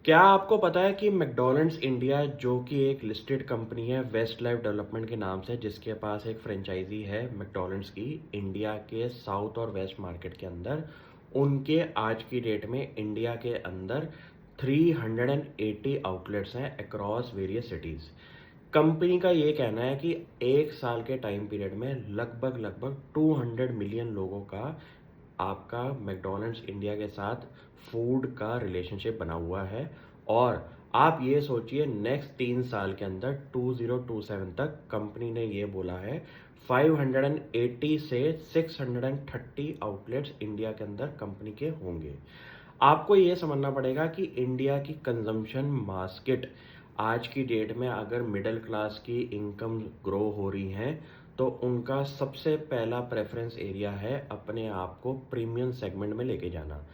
क्या आपको पता है कि मैकडॉनल्ड्स इंडिया जो कि एक लिस्टेड कंपनी है वेस्ट लाइफ डेवलपमेंट के नाम से, जिसके पास एक फ्रेंचाइजी है मैकडॉनल्ड्स की इंडिया के साउथ और वेस्ट मार्केट के अंदर, उनके आज की डेट में इंडिया के अंदर 380 आउटलेट्स हैं अक्रॉस वेरियस सिटीज़। कंपनी का ये कहना है कि एक साल के टाइम पीरियड में लगभग लगभग 200 मिलियन लोगों का आपका मैकडॉनल्ड्स इंडिया के साथ फूड का रिलेशनशिप बना हुआ है। और आप ये सोचिए नेक्स्ट 3 साल के अंदर 2027 तक कंपनी ने ये बोला है 580 से 630 आउटलेट्स इंडिया के अंदर कंपनी के होंगे। आपको ये समझना पड़ेगा कि इंडिया की कंजम्पशन मार्केट आज की डेट में अगर मिडिल क्लास की इनकम ग्रो हो रही हैं तो उनका सबसे पहला प्रेफरेंस एरिया है अपने आप को प्रीमियम सेगमेंट में लेके जाना।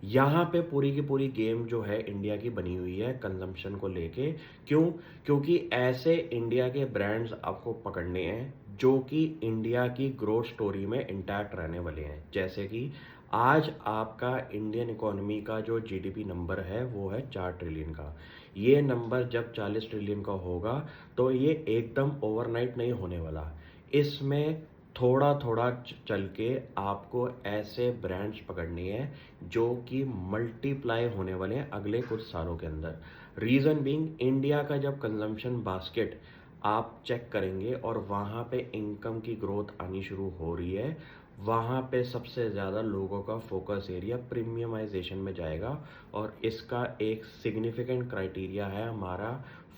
यहाँ पे पूरी की पूरी गेम जो है इंडिया की बनी हुई है कंजम्पशन को लेके। क्यों? क्योंकि ऐसे इंडिया के ब्रांड्स आपको पकड़ने हैं जो कि इंडिया की ग्रोथ स्टोरी में इंटैक्ट रहने वाले हैं। जैसे कि आज आपका इंडियन इकोनॉमी का जो जीडीपी नंबर है वो है 4 ट्रिलियन का। ये नंबर जब 40 ट्रिलियन का होगा तो ये एकदम ओवरनाइट नहीं होने वाला। इसमें थोड़ा थोड़ा चल के आपको ऐसे ब्रांड्स पकड़नी है जो कि मल्टीप्लाई होने वाले हैं अगले कुछ सालों के अंदर। रीज़न बीइंग इंडिया का जब कंजम्पशन बास्केट आप चेक करेंगे और वहाँ पे इनकम की ग्रोथ आनी शुरू हो रही है, वहाँ पे सबसे ज़्यादा लोगों का फोकस एरिया प्रीमियमाइजेशन में जाएगा। और इसका एक सिग्निफिकेंट क्राइटेरिया है हमारा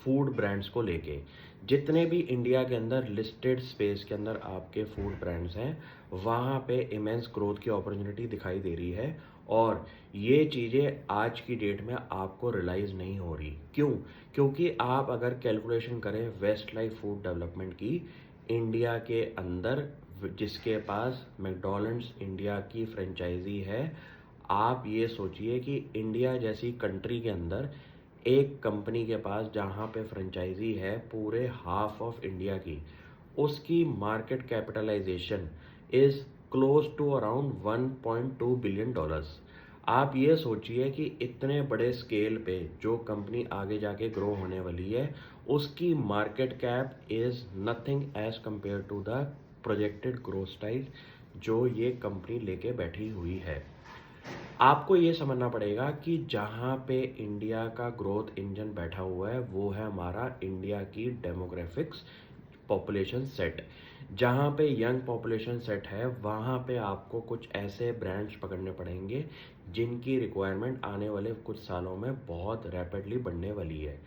फूड ब्रांड्स को लेके। जितने भी इंडिया के अंदर लिस्टेड स्पेस के अंदर आपके फूड ब्रांड्स हैं, वहाँ पे इमेंस ग्रोथ की अपॉर्चुनिटी दिखाई दे रही है। और ये चीज़ें आज की डेट में आपको रियलाइज़ नहीं हो रही। क्यों? क्योंकि आप अगर कैलकुलेशन करें वेस्ट लाइफ फूड डेवलपमेंट की, इंडिया के अंदर जिसके पास मैकडॉनल्ड्स इंडिया की फ्रेंचाइजी है, आप ये सोचिए कि इंडिया जैसी कंट्री के अंदर एक कंपनी के पास जहाँ पे फ्रेंचाइजी है पूरे हाफ ऑफ इंडिया की, उसकी market capitalisation is close to around 1.2 billion dollars. आप ये सोचिए कि इतने बड़े स्केल पे जो कंपनी आगे जाके ग्रो होने वाली है, उसकी market cap is nothing as compare to the projected growth style जो ये कंपनी लेके बैठी हुई है। आपको ये समझना पड़ेगा कि जहाँ पे इंडिया का ग्रोथ इंजन बैठा हुआ है वो है हमारा इंडिया की डेमोग्राफिक्स पॉपुलेशन सेट। जहाँ पे यंग पॉपुलेशन सेट है वहाँ पे आपको कुछ ऐसे ब्रांड्स पकड़ने पड़ेंगे जिनकी रिक्वायरमेंट आने वाले कुछ सालों में बहुत रैपिडली बढ़ने वाली है।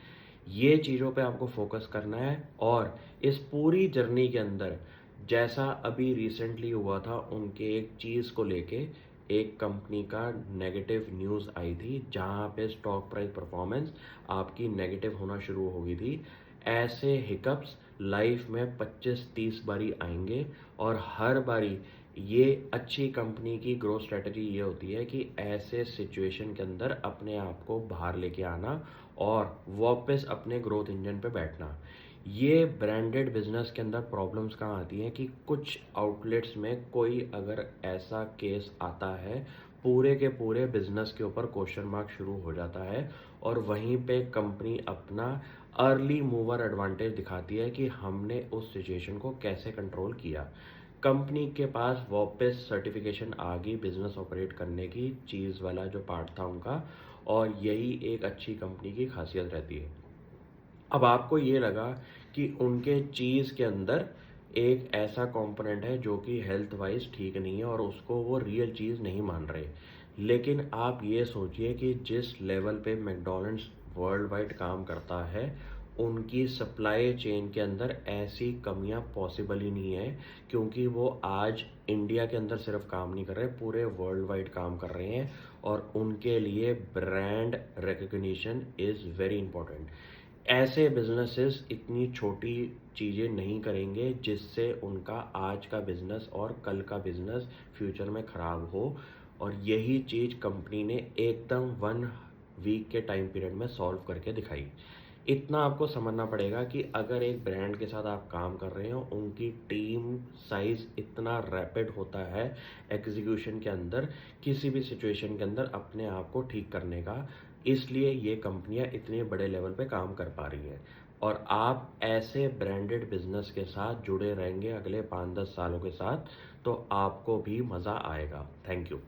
ये चीज़ों पे आपको फोकस करना है। और इस पूरी जर्नी के अंदर जैसा अभी रिसेंटली हुआ था, उनके एक चीज़ को लेके एक कंपनी का नेगेटिव न्यूज़ आई थी जहाँ पे स्टॉक प्राइस परफॉर्मेंस आपकी नेगेटिव होना शुरू हो गई थी। ऐसे हिकअप्स लाइफ में 25-30 बारी आएंगे। और हर बारी ये अच्छी कंपनी की ग्रोथ स्ट्रेटजी ये होती है कि ऐसे सिचुएशन के अंदर अपने आप को बाहर लेके आना और वापस अपने ग्रोथ इंजन पे बैठना। ये ब्रांडेड बिजनेस के अंदर प्रॉब्लम्स कहाँ आती हैं कि कुछ आउटलेट्स में कोई अगर ऐसा केस आता है, पूरे के पूरे बिजनेस के ऊपर क्वेश्चन मार्क शुरू हो जाता है। और वहीं पे कंपनी अपना अर्ली मूवर एडवांटेज दिखाती है कि हमने उस सिचुएशन को कैसे कंट्रोल किया। कंपनी के पास वापस सर्टिफिकेशन आ गई बिजनेस ऑपरेट करने की, चीज़ वाला जो पार्ट था उनका। और यही एक अच्छी कंपनी की खासियत रहती है। अब आपको ये लगा कि उनके चीज़ के अंदर एक ऐसा कंपोनेंट है जो कि हेल्थ वाइज ठीक नहीं है और उसको वो रियल चीज़ नहीं मान रहे। लेकिन आप ये सोचिए कि जिस लेवल पे मैकडॉनल्ड्स वर्ल्ड वाइड काम करता है, उनकी सप्लाई चेन के अंदर ऐसी कमियां पॉसिबल ही नहीं है। क्योंकि वो आज इंडिया के अंदर सिर्फ काम नहीं कर रहे, पूरे वर्ल्ड वाइड काम कर रहे हैं। और उनके लिए brand recognition is very important. ऐसे बिजनेसेस इतनी छोटी चीज़ें नहीं करेंगे जिससे उनका आज का बिजनेस और कल का बिजनेस फ्यूचर में ख़राब हो। और यही चीज़ कंपनी ने एकदम 1 वीक के टाइम पीरियड में सॉल्व करके दिखाई। इतना आपको समझना पड़ेगा कि अगर एक ब्रांड के साथ आप काम कर रहे हो, उनकी टीम साइज इतना रैपिड होता है एग्जीक्यूशन के अंदर, किसी भी सिचुएशन के अंदर अपने आप को ठीक करने का। इसलिए ये कंपनियाँ इतने बड़े लेवल पे काम कर पा रही हैं। और आप ऐसे ब्रांडेड बिज़नेस के साथ जुड़े रहेंगे अगले 5-10 सालों के साथ, तो आपको भी मज़ा आएगा। Thank you.